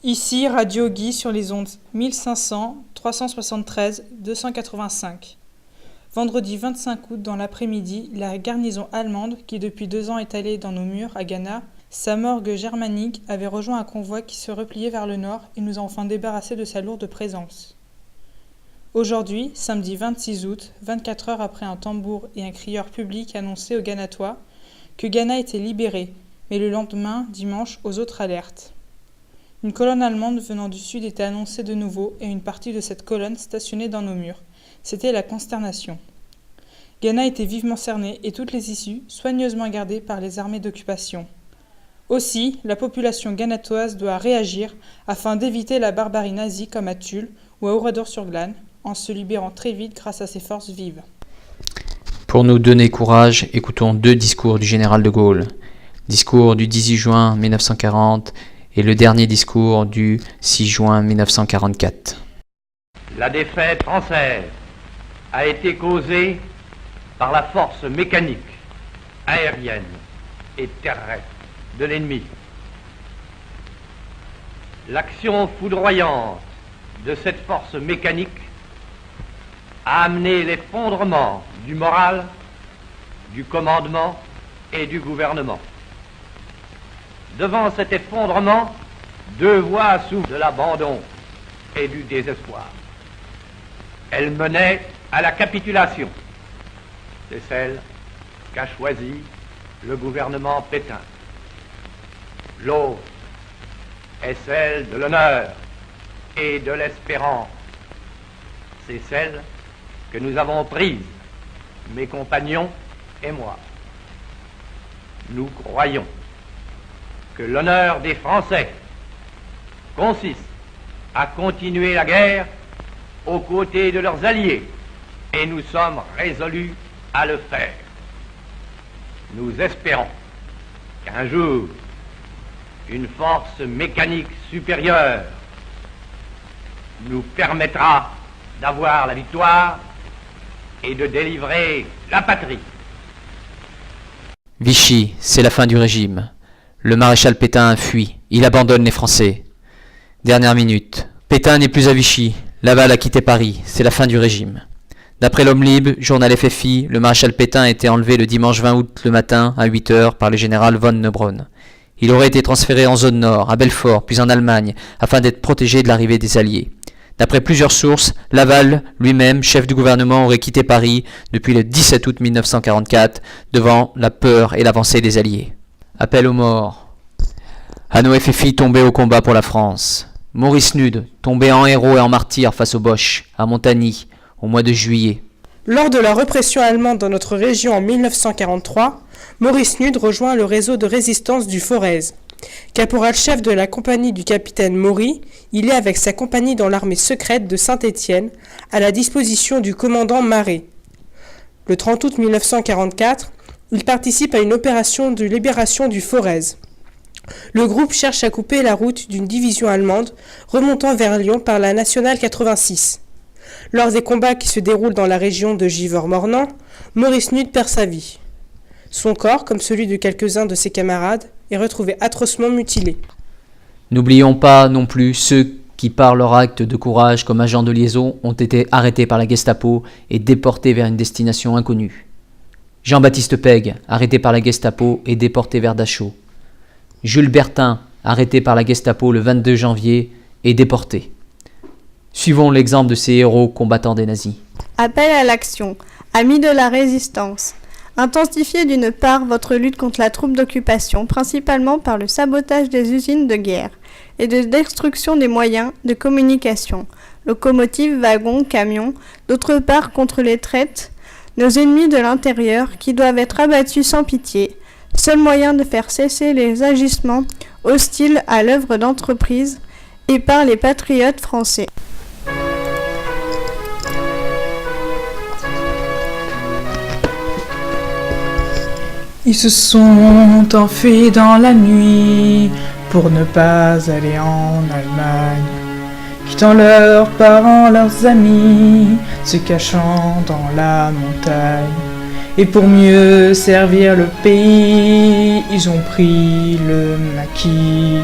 Ici Radio Guy sur les ondes 1500, 373, 285. Vendredi 25 août dans l'après-midi, la garnison allemande, qui depuis 2 ans est allée dans nos murs à Ghana, sa morgue germanique avait rejoint un convoi qui se repliait vers le nord et nous a enfin débarrassés de sa lourde présence. Aujourd'hui, samedi 26 août, 24 heures après un tambour et un crieur public annonçaient aux Ghanatois que Ghana était libérée, mais le lendemain, dimanche, aux autres alertes. Une colonne allemande venant du sud était annoncée de nouveau et une partie de cette colonne stationnait dans nos murs. C'était la consternation. Ghana était vivement cernée et toutes les issues soigneusement gardées par les armées d'occupation. Aussi, la population ghanatoise doit réagir afin d'éviter la barbarie nazie comme à Tulle ou à Oradour-sur-Glane, en se libérant très vite grâce à ses forces vives. Pour nous donner courage, écoutons 2 discours du général de Gaulle. Discours du 18 juin 1940 et le dernier discours du 6 juin 1944. La défaite française a été causée par la force mécanique, aérienne et terrestre de l'ennemi. L'action foudroyante de cette force mécanique a amené l'effondrement du moral, du commandement et du gouvernement. Devant cet effondrement, 2 voies s'ouvrent de l'abandon et du désespoir. Elles menaient à la capitulation. C'est celle qu'a choisie le gouvernement Pétain. L'autre est celle de l'honneur et de l'espérance. C'est celle que nous avons prise, mes compagnons et moi. Nous croyons que l'honneur des Français consiste à continuer la guerre aux côtés de leurs alliés, et nous sommes résolus à le faire. Nous espérons qu'un jour, une force mécanique supérieure nous permettra d'avoir la victoire et de délivrer la patrie. Vichy, c'est la fin du régime. Le maréchal Pétain fuit, il abandonne les Français. Dernière minute, Pétain n'est plus à Vichy, Laval a quitté Paris, c'est la fin du régime. D'après l'Homme Libre, journal FFI, le maréchal Pétain a été enlevé le dimanche 20 août le matin à 8 h par le général von Neubrunn. Il aurait été transféré en zone nord, à Belfort, puis en Allemagne, afin d'être protégé de l'arrivée des Alliés. D'après plusieurs sources, Laval, lui-même, chef du gouvernement, aurait quitté Paris depuis le 17 août 1944, devant la peur et l'avancée des Alliés. Appel aux morts. À nos FFI tombés au combat pour la France. Maurice Nude, tombé en héros et en martyr face aux Boches, à Montagny, au mois de juillet. Lors de la répression allemande dans notre région en 1943, Maurice Nude rejoint le réseau de résistance du Forez. Caporal-chef de la compagnie du capitaine Maury, il est avec sa compagnie dans l'armée secrète de Saint-Étienne, à la disposition du commandant Maret. Le 30 août 1944, il participe à une opération de libération du Forez. Le groupe cherche à couper la route d'une division allemande remontant vers Lyon par la nationale 86. Lors des combats qui se déroulent dans la région de Givors-Mornan, Maurice Nude perd sa vie. Son corps, comme celui de quelques-uns de ses camarades, est retrouvé atrocement mutilé. N'oublions pas non plus ceux qui, par leur acte de courage comme agents de liaison, ont été arrêtés par la Gestapo et déportés vers une destination inconnue. Jean-Baptiste Pegg, arrêté par la Gestapo et déporté vers Dachau. Jules Bertin, arrêté par la Gestapo le 22 janvier et déporté. Suivons l'exemple de ces héros combattants des nazis. Appel à l'action. Amis de la résistance. Intensifiez d'une part votre lutte contre la troupe d'occupation, principalement par le sabotage des usines de guerre et de destruction des moyens de communication, locomotives, wagons, camions, d'autre part contre les traites, nos ennemis de l'intérieur qui doivent être abattus sans pitié, seul moyen de faire cesser les agissements hostiles à l'œuvre d'entreprise et par les patriotes français. Ils se sont enfuis dans la nuit pour ne pas aller en Allemagne, quittant leurs parents, leurs amis, se cachant dans la montagne. Et pour mieux servir le pays, ils ont pris le maquis.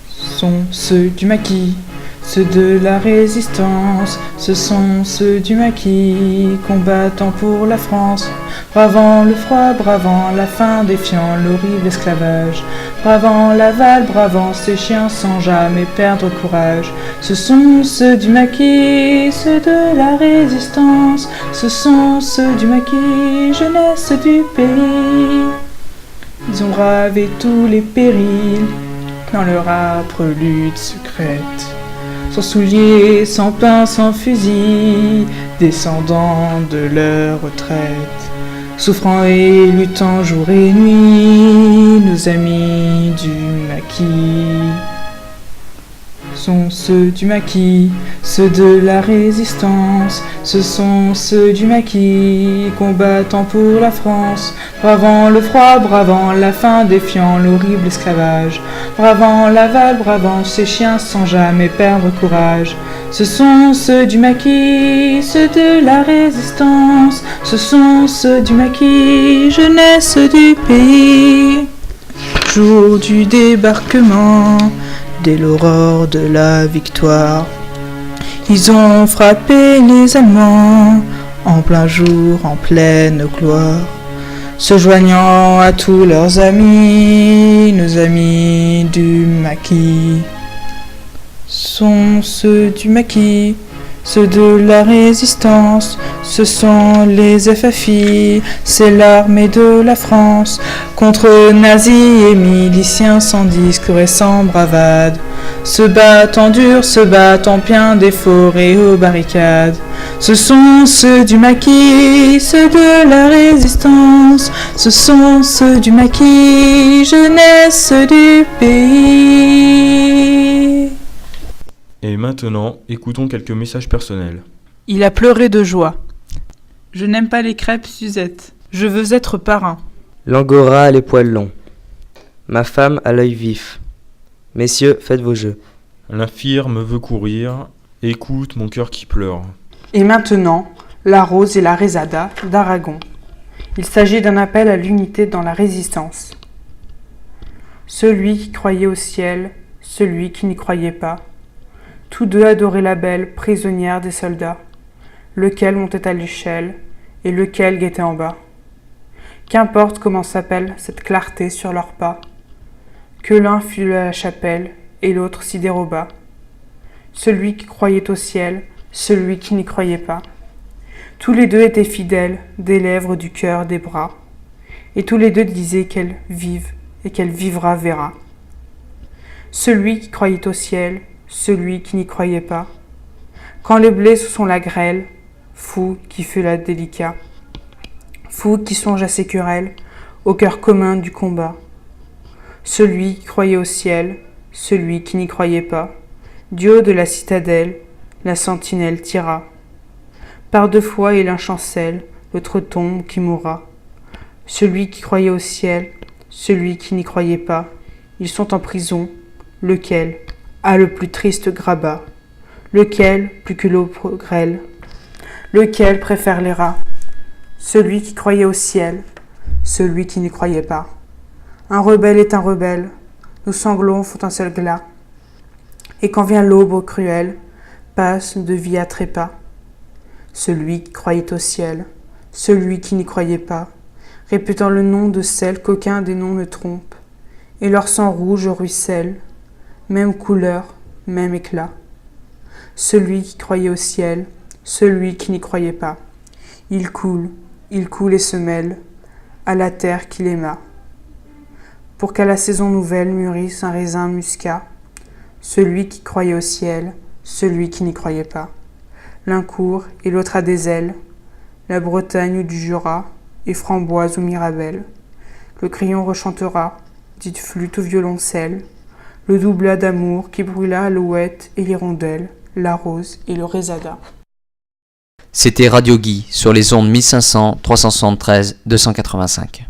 Sont ceux du maquis, ceux de la résistance, ce sont ceux du maquis, combattant pour la France, bravant le froid, bravant la faim, défiant l'horrible esclavage, bravant l'aval, bravant ces chiens sans jamais perdre courage. Ce sont ceux du maquis, ceux de la résistance, ce sont ceux du maquis, jeunesse du pays. Ils ont bravé tous les périls dans leur âpre lutte secrète. Sans souliers, sans pain, sans fusil, descendant de leur retraite, souffrant et luttant jour et nuit, nos amis du maquis sont ceux du maquis, ceux de la résistance, ce sont ceux du maquis, combattant pour la France, bravant le froid, bravant la faim, défiant l'horrible esclavage, bravant l'aval, bravant ces chiens sans jamais perdre courage. Ce sont ceux du maquis, ceux de la résistance, ce sont ceux du maquis, jeunesse du pays. Jour du débarquement, dès l'aurore de la victoire, ils ont frappé les Allemands en plein jour, en pleine gloire, se joignant à tous leurs amis, nos amis du maquis. Sont ceux du maquis, ceux de la résistance, ce sont les FFI, c'est l'armée de la France, contre nazis et miliciens sans discours et sans bravade, se battent en dur, se battent en bien des forêts aux barricades. Ce sont ceux du maquis, ceux de la résistance, ce sont ceux du maquis, jeunesse du pays. Et maintenant, écoutons quelques messages personnels. Il a pleuré de joie. Je n'aime pas les crêpes, Suzette. Je veux être parrain. L'angora a les poils longs. Ma femme a l'œil vif. Messieurs, faites vos jeux. L'infirme veut courir. Écoute mon cœur qui pleure. Et maintenant, la rose et la résada d'Aragon. Il s'agit d'un appel à l'unité dans la résistance. Celui qui croyait au ciel, celui qui n'y croyait pas. Tous deux adoraient la belle, prisonnière des soldats, lequel montait à l'échelle et lequel guettait en bas. Qu'importe comment s'appelle cette clarté sur leurs pas, que l'un fut à la chapelle et l'autre s'y déroba. Celui qui croyait au ciel, celui qui n'y croyait pas. Tous les deux étaient fidèles, des lèvres, du cœur, des bras, et tous les deux disaient qu'elle vive et qu'elle vivra verra. Celui qui croyait au ciel, celui qui n'y croyait pas. Quand les blés sont la grêle, fou qui fait la délicat, fou qui songe à ses querelles, au cœur commun du combat. Celui qui croyait au ciel, celui qui n'y croyait pas, du haut de la citadelle, la sentinelle tira. Par deux fois et l'un chancelle, l'autre tombe qui mourra. Celui qui croyait au ciel, celui qui n'y croyait pas, ils sont en prison, lequel a le plus triste grabat, lequel plus que l'eau grêle, lequel préfère les rats, celui qui croyait au ciel, celui qui n'y croyait pas. Un rebelle est un rebelle, nos sanglots font un seul glas, et quand vient l'aube cruelle, passe de vie à trépas. Celui qui croyait au ciel, celui qui n'y croyait pas, répétant le nom de celle qu'aucun des noms ne trompe, et leur sang rouge ruisselle, même couleur, même éclat. Celui qui croyait au ciel, celui qui n'y croyait pas. Il coule et se mêle à la terre qu'il aima. Pour qu'à la saison nouvelle mûrisse un raisin muscat, celui qui croyait au ciel, celui qui n'y croyait pas. L'un court et l'autre a des ailes, la Bretagne ou du Jura, et framboise ou mirabelle. Le crayon rechantera, dite flûte ou violoncelle, le doublat d'amour qui brûla l'alouette et l'hirondelle, la rose et le résada. C'était Radio Guy sur les ondes 1500 373 285.